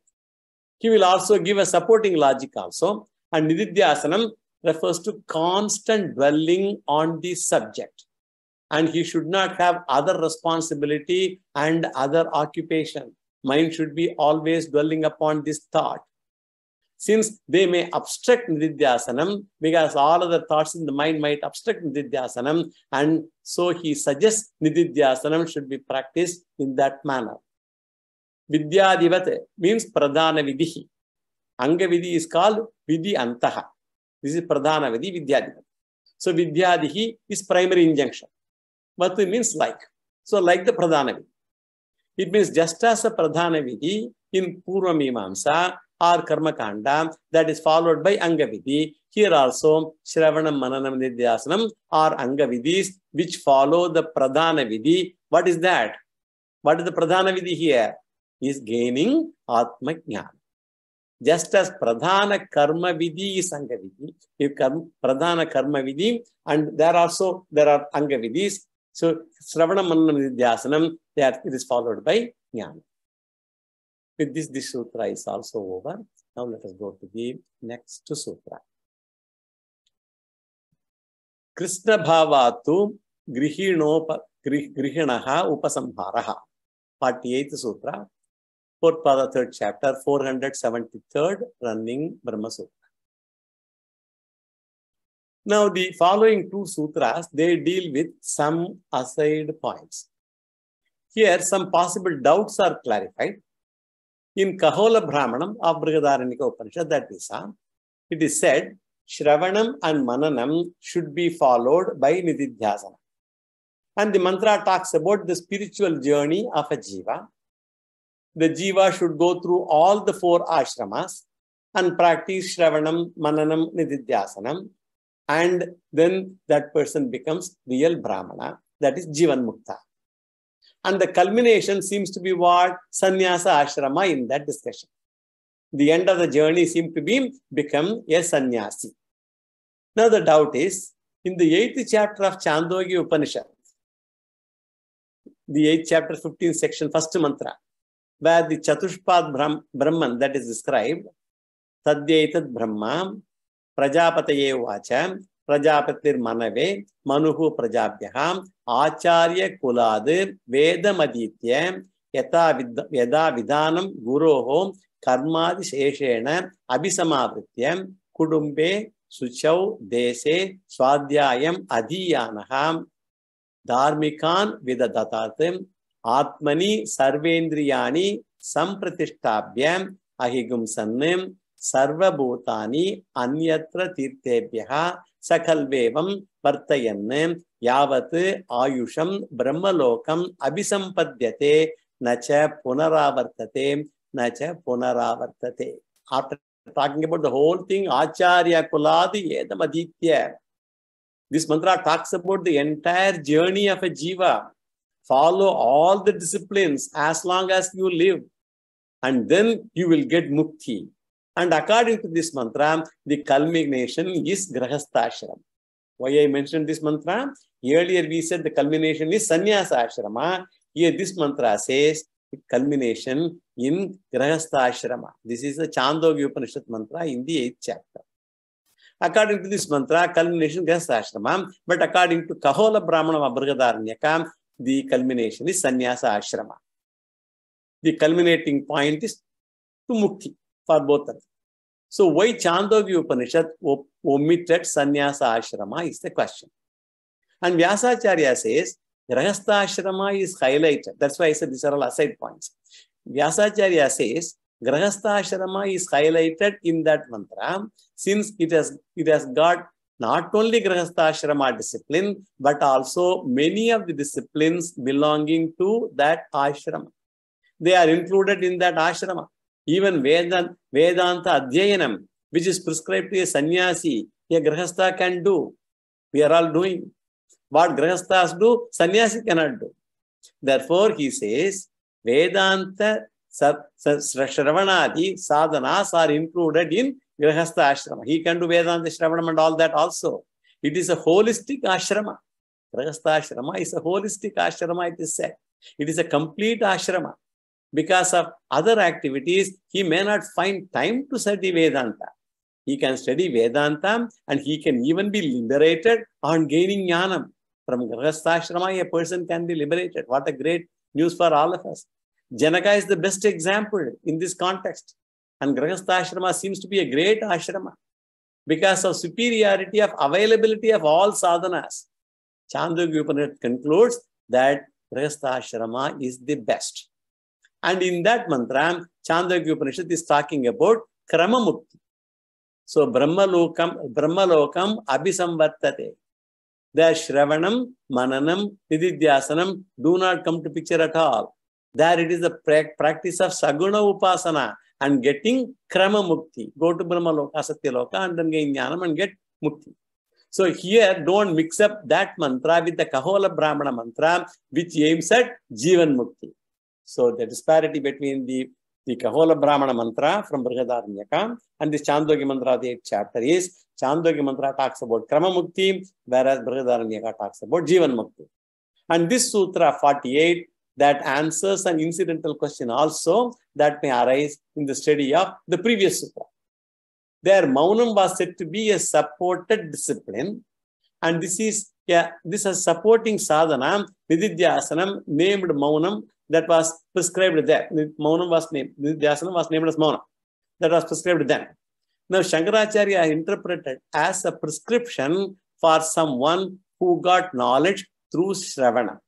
He will also give a supporting logic also. And nididhyasanam refers to constant dwelling on the subject. And he should not have other responsibility and other occupation. Mind should be always dwelling upon this thought. Since they may obstruct nididhyasanam, because all other thoughts in the mind might obstruct nididhyasanam, and so he suggests nididhyasanam should be practiced in that manner. Vidyadivat means pradhana vidhi. Anga vidhi is called vidhi antaha. This is pradhana vidhi, vidyadivat. So vidyadihi is primary injunction. Vatu means like. So like the pradhana vidhi. It means just as a pradhana vidhi in Purva Mimamsa or Karma Kanda that is followed by Anga vidhi, here also Shravanam, Mananam, Nidhyasanam or Anga vidhis which follow the pradhana vidhi. What is that? What is the pradhana vidhi here? Is gaining Atma Jnana. Just as pradhana karma vidhi is Anga vidhi, pradhana karma vidhi, and there are Anga vidhis. So Shravanam, Mananam, Nidhyasanam, it is followed by Jnana. With this sutra is also over. Now let us go to the next sutra. Krishna bhavatu grihinaha upasamharaha. 48th sutra. 4th pada, 3rd chapter, 473rd running Brahma Sutra. Now the following 2 sutras, they deal with some aside points. Here some possible doubts are clarified. In Kahola Brahmanam of Brihadaranyaka Upanishad, that is, it is said, Shravanam and Mananam should be followed by Nididhyasana. And the mantra talks about the spiritual journey of a jiva. The jiva should go through all the 4 ashramas and practice Shravanam, Mananam, Nididhyasanam. And then that person becomes real Brahmana, that is Jivan Mukta. And the culmination seems to be what? Sannyasa ashrama in that discussion. The end of the journey seems to be become a sannyasi. Now the doubt is, in the 8th chapter of Chandogya Upanishad, the 8th chapter, 15th section, 1st mantra, where the Chatushpad Brahman that is described, Tadyaitat Brahma, Prajapataye Vacha, Prajapatir Manave, Manuhu Prajabhyaham, Acharya Kulad, Veda Maditya, Yada Vidanam, Guroho, Karmadi Sheshena, Abhisamavrityam, Kudumbe, Suchau, Dese, Swadhyayam, Adhiyanaham, Dharmikan Vidadatartam, Atmani Sarvendriyani, Sampratishtabhyam, Ahigum Sannim, Sarva Bhutani, Anyatra Tirtebhyaha, Sakalvevam, Vartayannem, Yavat, Ayusham, Brahmalokam, Abhisampadhyate, Nacha Punaravartate, Nacha Punaravartate. After talking about the whole thing, Acharya Kuladi Edam Aditya. This mantra talks about the entire journey of a jiva. Follow all the disciplines as long as you live, and then you will get mukti. And according to this mantra, the culmination is grahasthashram. Why I mentioned this mantra? Earlier we said the culmination is sannyasa ashrama. Here this mantra says the culmination in grahasthashrama. This is the Chandogya Upanishad mantra in the 8th chapter. According to this mantra, culmination grahasthashrama. But according to Kahola Brahmanam of Brihadaranyaka, the culmination is sannyasa ashrama. The culminating point is to mukti for both of them. So why Chandogya Upanishad omitted sannyasa ashrama is the question. And Vyasacharya says, Grahastha ashrama is highlighted. That's why I said these are all aside points. Vyasacharya says, Grahastha ashrama is highlighted in that mantra since it has got not only Grahastha ashrama discipline, but also many of the disciplines belonging to that ashrama. They are included in that ashrama. Even Vedanta Adhyayanam, which is prescribed to a sannyasi, a grahastha can do. We are all doing. What grahasthas do, sannyasi cannot do. Therefore, he says, Vedanta Shravanadi sadhanas are included in grahastha ashrama. He can do Vedanta Shravanam and all that also. It is a holistic ashrama. Grahastha ashrama is a holistic ashrama, it is said. It is a complete ashrama. Because of other activities, he may not find time to study Vedanta. He can study Vedanta and he can even be liberated on gaining jnanam. From Grahastha ashrama, a person can be liberated. What a great news for all of us. Janaka is the best example in this context. And Grahastha ashrama seems to be a great ashrama because of superiority of availability of all sadhanas. Chandogya Upanishad concludes that Grahastha ashrama is the best. And in that mantra, Chandogya Upanishad is talking about Krama Mukti. So Brahma Lokam Abhisamvartate. There Shravanam, Mananam, Nididhyasanam do not come to picture at all. There it is the practice of Saguna Upasana and getting Krama Mukti. Go to Brahma Loka, Satya Loka and then gain Jnanam and get Mukti. So here don't mix up that mantra with the Kahola Brahmana mantra which aims at Jivan Mukti. So the disparity between the Kahola Brahmana mantra from Brihadaranyaka and the Chandogya mantra, the 8th chapter is Chandogya mantra talks about Krama Mukti, whereas Brihadaranyaka talks about Jivan Mukti. And this Sutra 48 that answers an incidental question also that may arise in the study of the previous Sutra. There, Maunam was said to be a supported discipline, and this is supporting sadhana, Nididhyasanam, named Maunam, that was prescribed there. Maunam was named, Nididhyasanam was named as Maunam. That was prescribed then. Now, Shankaracharya interpreted as a prescription for someone who got knowledge through Shravana.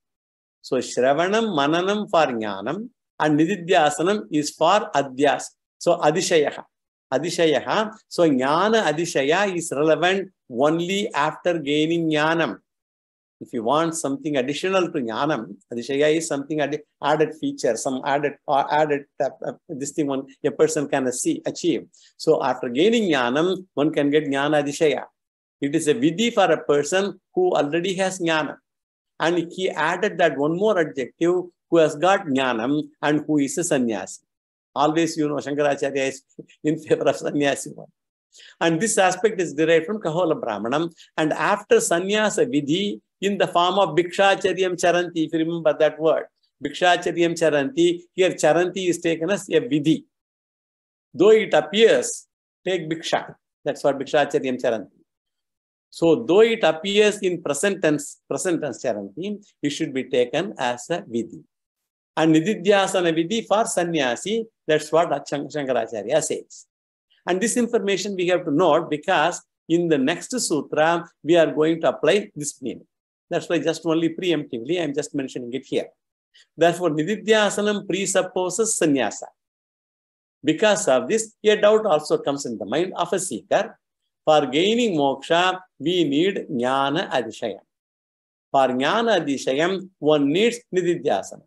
So, Shravanam, Mananam for Jnanam, and Nididhyasanam is for Adhyas. So, Adishayaha. Adishayaha. So, Jnana Adishaya is relevant only after gaining Jnanam. If you want something additional to Jnanam, Adishaya is something added feature, some added this thing one a person can achieve. So after gaining Jnanam, one can get Jnana Adishaya. It is a vidhi for a person who already has Jnana. And he added that one more adjective, who has got Jnanam and who is a sannyasi. Always, Shankaracharya is in favor of sannyasi one. And this aspect is derived from Kahola Brahmanam. And after sannyasa vidhi, in the form of Bhikshacharyam Charanti, if you remember that word, Bhikshacharyam Charanti, here Charanti is taken as a vidhi. Though it appears, take Bhiksha. That's what Bhikshacharyam Charanti. So, though it appears in present tense Charanti, it should be taken as a vidhi. And Nididhyasana vidhi for sannyasi, that's what Shankaracharya says. And this information we have to note because in the next sutra, we are going to apply this meaning. That's why just only preemptively, I'm just mentioning it here. Therefore, Nididhyasanam presupposes sannyasa. Because of this, a doubt also comes in the mind of a seeker. For gaining moksha, we need jnana adishayam. For jnana adishayam, one needs Nididhyasanam.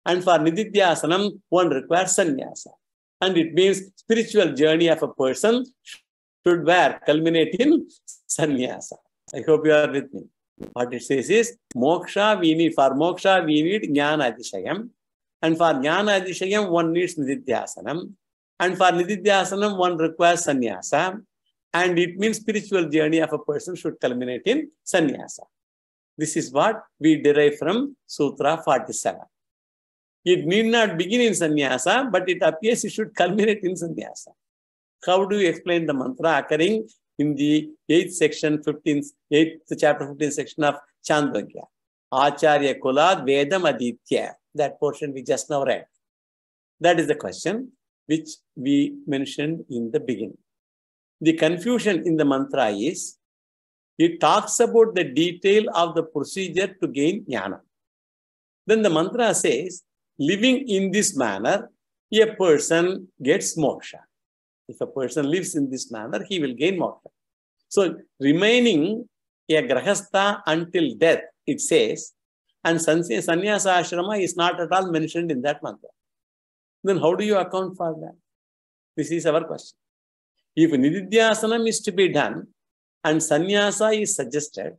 And for Nididhyasanam, one requires sannyasa. And it means spiritual journey of a person should culminate in sannyasa. I hope you are with me. What it says is, for moksha we need jnana adishayam. And for jnana adishayam, one needs Nididhyasanam. And for Nididhyasanam, one requires sannyasa. And it means spiritual journey of a person should culminate in sannyasa. This is what we derive from Sutra 47. It need not begin in sannyasa, but it appears it should culminate in sannyasa. How do you explain the mantra occurring in the 8th chapter 15 section of Chandogya? Acharya Kulad Vedam Aditya. That portion we just now read. That is the question which we mentioned in the beginning. The confusion in the mantra is, it talks about the detail of the procedure to gain jnana. Then the mantra says, living in this manner, a person gets moksha. If a person lives in this manner, he will gain moksha. So, remaining a grahastha until death, it says, and sannyasa ashrama is not at all mentioned in that mantra. Then how do you account for that? This is our question. If Nididhyasanam is to be done and sannyasa is suggested,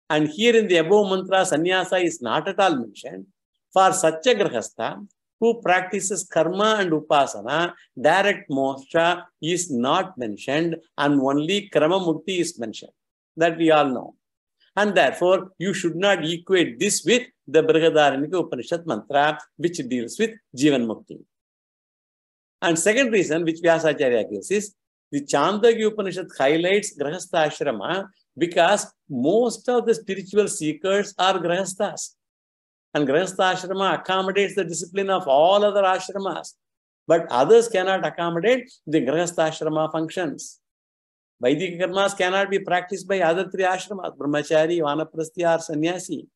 and here in the above mantra, sannyasa is not at all mentioned, for such a grahastha who practices karma and upasana, direct moksha is not mentioned and only krama mukti is mentioned. That we all know. And therefore, you should not equate this with the Brihadaranyaka Upanishad mantra, which deals with Jivan Mukti. And second reason, which Vyasacharya gives, is the Chandogya Upanishad highlights Grahastha Ashrama because most of the spiritual seekers are Grahasthas. And Grahastha Ashrama accommodates the discipline of all other ashramas. But others cannot accommodate the Grahastha Ashrama functions. Vaidika karmas cannot be practiced by other three ashramas, Brahmachari, Vanaprasthi, or Sannyasi.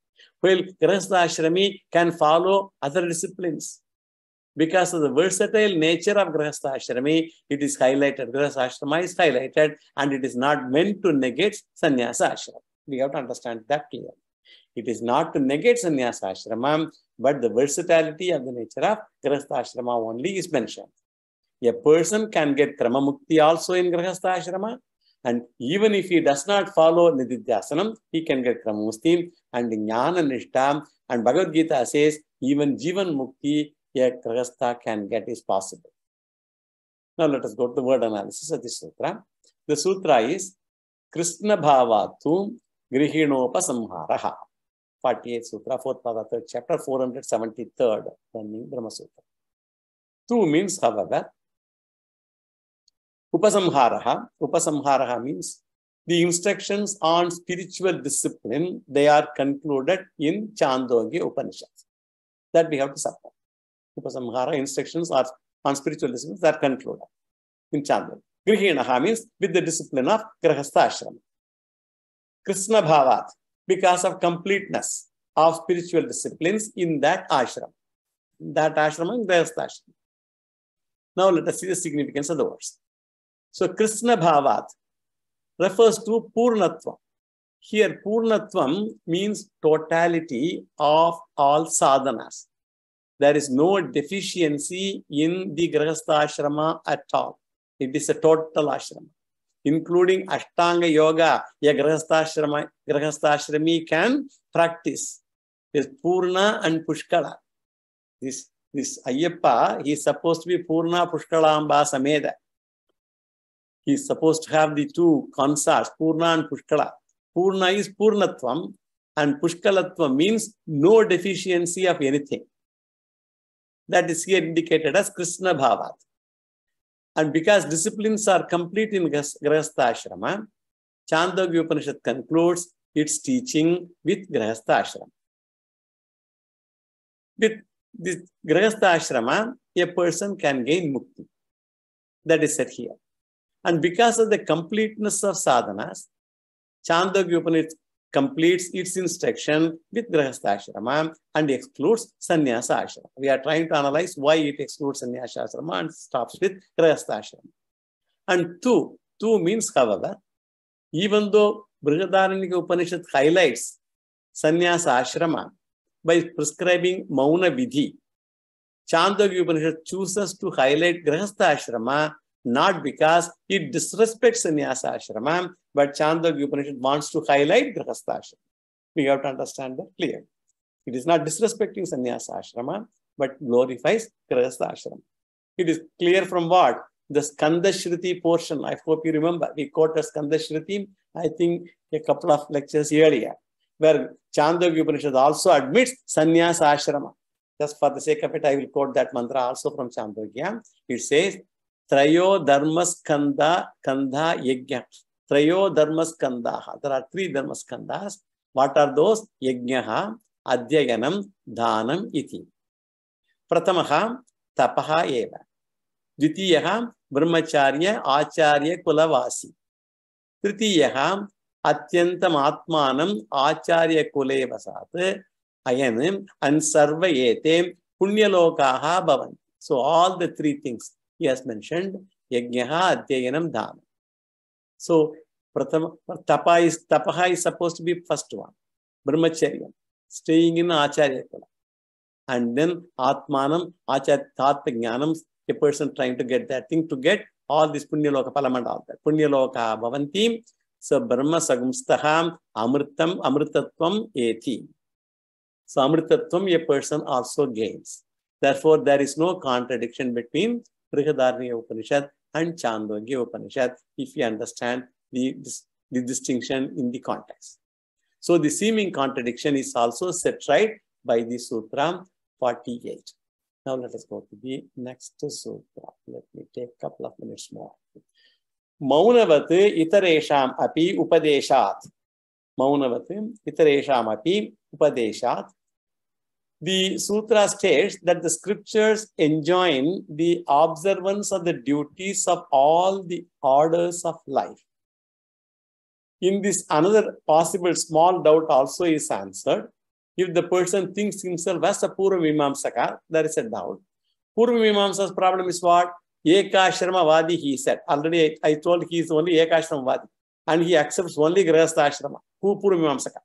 While Grahastha Ashrami can follow other disciplines. Because of the versatile nature of Grahastha Ashrami, it is highlighted. Grahastha Ashrama is highlighted and it is not meant to negate Sannyasa Ashrama. We have to understand that clearly. It is not to negate Sannyasa Ashrama, but the versatility of the nature of Grahastha Ashrama only is mentioned. A person can get Krama Mukti also in Grahastha Ashrama, and even if he does not follow Nididhyasanam, he can get Krama Mukti and Jnana Nishtha. And Bhagavad Gita says, even Jivan Mukti a Grahastha can get is possible. Now let us go to the word analysis of this sutra. The sutra is Krishna Bhavatu Grihinopasamharaha. 48th sutra, 4th pada, 3rd chapter, 473rd running Brahma Sutra. 2 means, however, Upasamharaha. Upasamharaha means the instructions on spiritual discipline, they are concluded in Chandogya Upanishad. That we have to support. Upasamhara instructions are on spiritual disciplines that are concluded in Chandogya. Grihinaha means with the discipline of Grahastha Ashrama. Krishna Bhavat, because of completeness of spiritual disciplines in that ashram. That ashram is Grahastha Ashrama. Now let us see the significance of the words. So Krishna Bhavat refers to Purnatvam. Here Purnatvam means totality of all sadhanas. There is no deficiency in the Grahastha Ashrama at all. It is a total ashrama, including Ashtanga Yoga. A Grahastha Ashrami can practice. There's Purna and Pushkala. This Ayyappa, he is supposed to be Purna Pushkalamba Sameda. He is supposed to have the two consorts, Purna and Pushkala. Purna is Purnatvam and Pushkalatvam means no deficiency of anything. That is here indicated as Krishna Bhavat. And because disciplines are complete in Grahastha Ashrama, Chandogya Upanishad concludes its teaching with Grahastha Ashrama. With this Grahastha Ashrama, a person can gain Mukti. That is said here. And because of the completeness of sadhanas, Chandogya Upanishad completes its instruction with Grahastha Ashrama and excludes Sannyasa Ashrama. We are trying to analyze why it excludes Sannyasa Ashrama and stops with Grahastha Ashrama. And two means, however, even though Brihadaranyaka Upanishad highlights Sannyasa Ashrama by prescribing Mauna Vidhi, Chandogya Upanishad chooses to highlight Grahastha Ashrama not because it disrespects Sannyasa Ashrama, but Chandogya Upanishad wants to highlight Grahastha Ashrama. We have to understand that clearly. It is not disrespecting Sannyasa Ashrama, but glorifies Grahastha Ashrama. It is clear from what? The Skanda Shruti portion. I hope you remember. We quoted Skanda Shruti, I think, a couple of lectures earlier, where Chandogya Upanishad also admits Sannyasa Ashrama. Just for the sake of it, I will quote that mantra also from Chandogya. It says, Trayo Dharmaskanda Kandha Yajna. Trayo Dharmaskandaha. There are 3 Dharmaskandas. What are those? Yajnaha, Adhyayanam, Dhanam, Iti. Pratamaha, Tapaha Eva. Dvitiyaha, Brahmacharya, Acharya, Kulavasi. Tritiyaha, Atyantam Atmanam, Acharya Kulevasat. Ayanam, and Sarvayete, Punyalokaha Bhavan. So all the 3 things he has mentioned, Yajnaha, Adhyayanam, Dhanam. So, Tapaha is supposed to be first one. Brahmacharya, staying in Acharya Kula. And then Atmanam, Acharya Tattva Jnanam, a person trying to get that thing, to get all this Punyaloka Palam and all that. Punyaloka Bhavanti, so Brahma Sagumstaham, Amritam, Amritatvam Eti. So Amritatvam a person also gains. Therefore, there is no contradiction between Brihadaranyaka Upanishad and Chandogya Upanishad if you understand the distinction in the context. So the seeming contradiction is also set right by the Sutra 48. Now let us go to the next Sutra. Let me take a couple of minutes more. Maunavat itaresham api upadeshat. Maunavat itaresham api upadeshat. The Sutra states that the scriptures enjoin the observance of the duties of all the orders of life. In this, another possible small doubt also is answered. If the person thinks himself as a Purvamimamsaka, there is a doubt. Purvamimamsa's problem is what? Ekashramavadi, he said. Already I told he is only Ekashramavadi. And he accepts only Grihastha Ashrama. Purvamimamsaka.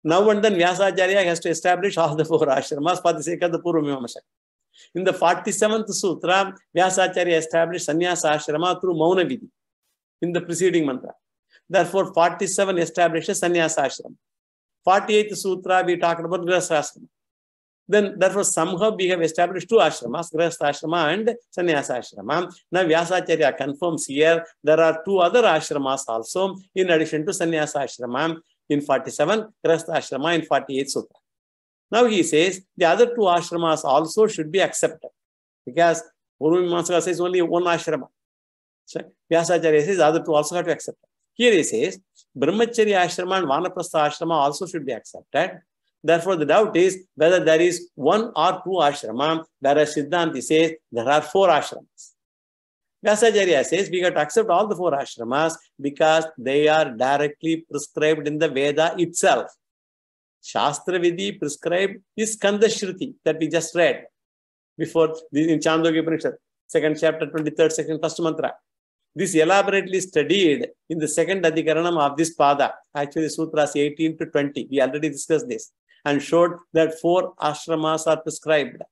Now and then Vyasacharya has to establish all the 4 ashramas for the sake of the Purvamimamsaka. In the 47th Sutra, Vyasacharya established Sannyasa Ashrama through Mauna Vidhi in the preceding mantra. Therefore, 47 establishes Sannyasa Ashrama. 48th Sutra, we talked about Grihastha Ashrama. Then, therefore, somehow we have established 2 ashramas, Grihastha Ashrama and Sannyasa Ashrama. Now, Vyasacharya confirms here there are 2 other ashramas also in addition to Sannyasa Ashrama. In 47, Grihastha Ashrama in 48 Sutra. Now he says the other 2 ashramas also should be accepted because Purvamimamsaka says only 1 ashrama. So Vyasacharya says the other 2 also have to accept it. Here he says Brahmacharya Ashrama and Vanaprastha Ashrama also should be accepted. Therefore, the doubt is whether there is 1 or 2 ashrama, whereas Siddhanti says there are 4 ashramas. Vyasacharya says we have to accept all the 4 ashramas because they are directly prescribed in the Veda itself. Shastra Vidhi prescribed is Skanda Shruti that we just read before in Chandogya Upanishad, 2nd chapter, 23rd section, 1st mantra. This elaborately studied in the 2nd Adhikaranam of this Pada, actually Sutras 18 to 20. We already discussed this and showed that 4 ashramas are prescribed.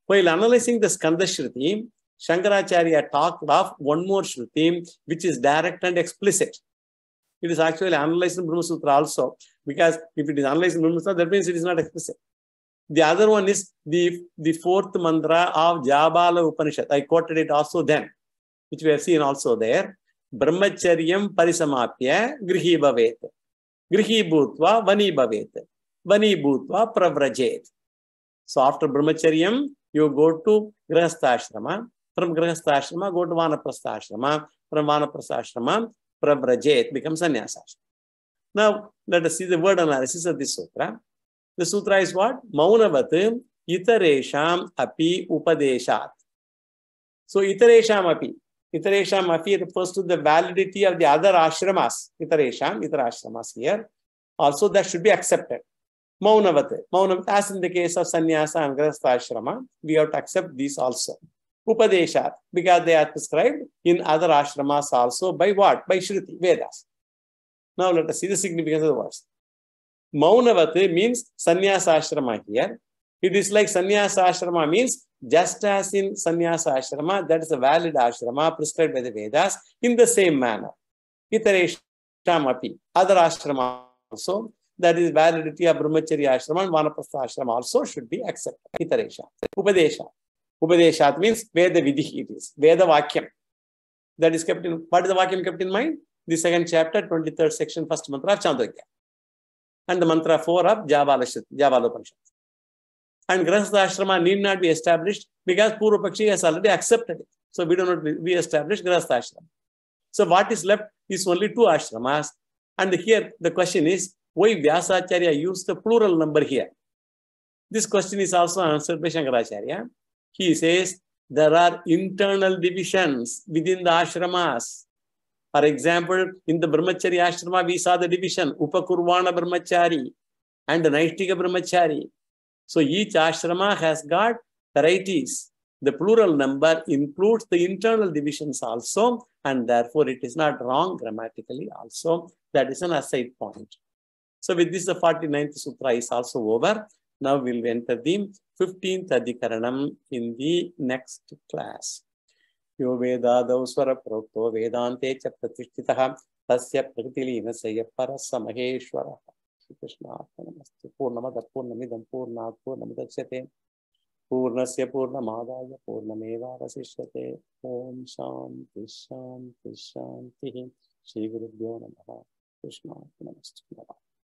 While analyzing the Skanda Shruti, Shankaracharya talked of 1 more Shruti, which is direct and explicit. It is actually analyzed in Brahma Sutra also, because if it is analyzed in Brahma Sutra, that means it is not explicit. The other one is the 4th mantra of Jabala Upanishad. I quoted it also then, which we have seen also there. Brahmacharyam parisamapya grihi bhavet. Grihi bhutva vani bhavet. Vani bhutva pravrajet. So after Brahmacharyam, you go to Grihastha Ashrama. From Grihastha Ashrama, go to Vanaprastha Ashrama. From Vanaprastha Ashrama, Pravrajet becomes Sannyasa. Now, let us see the word analysis of this sutra. The sutra is what? Maunavat itaresham api upadeshat. So, itaresham api. Itaresham api refers to the validity of the other ashramas. Itaresham, itara ashramas here. Also, that should be accepted. Maunavat. Maunavat, as in the case of Sannyasa and Grihastha Ashrama, we have to accept these also. Upadeshat, because they are prescribed in other ashramas also by what? By Shruti, Vedas. Now let us see the significance of the words. Maunavat means Sannyasa Ashrama here. It is like Sannyasa Ashrama means just as in Sannyasa Ashrama, that is a valid ashrama prescribed by the Vedas in the same manner. Itaresham api, other ashrama also, that is validity of Brahmacharya Ashrama and Vanaprastha Ashrama also should be accepted. Itaresham. Upadesha. Upadeshat means Veda Vidhi it is. Veda Vakyam. That is kept in, what is the Vakyam kept in mind? The 2nd chapter, 23rd section, 1st mantra of Chandogya. And the mantra 4 of Jabala Upanishad. And Grihastha Ashrama need not be established because Purva Pakshi has already accepted it. So we do not re-establish Grihastha Ashrama. So what is left is only 2 ashramas. And here the question is, why Vyasacharya used the plural number here? This question is also answered by Shankaracharya. He says there are internal divisions within the ashramas. For example, in the Brahmacharya Ashrama, we saw the division Upakurvana Brahmachari and Naishtika Brahmachari. So each ashrama has got varieties. The plural number includes the internal divisions also, and therefore it is not wrong grammatically also. That is an aside point. So with this, the 49th sutra is also over. Now we'll enter the 15th Adhikaranam in the next class. Yo Vedadav Swara Prokto Vedante Cha Pratishtitaha Tasya Praktilinasaya Parasa Maheshwara. Krishna Namaste. Purnamada Purnamidam Purnat Purnamidachyate. Purnasya Purnamadaya Purnameva Vasishyate. Om Shanti Shanti Shanti. Shri Guru Namaha. Krishna Namaste.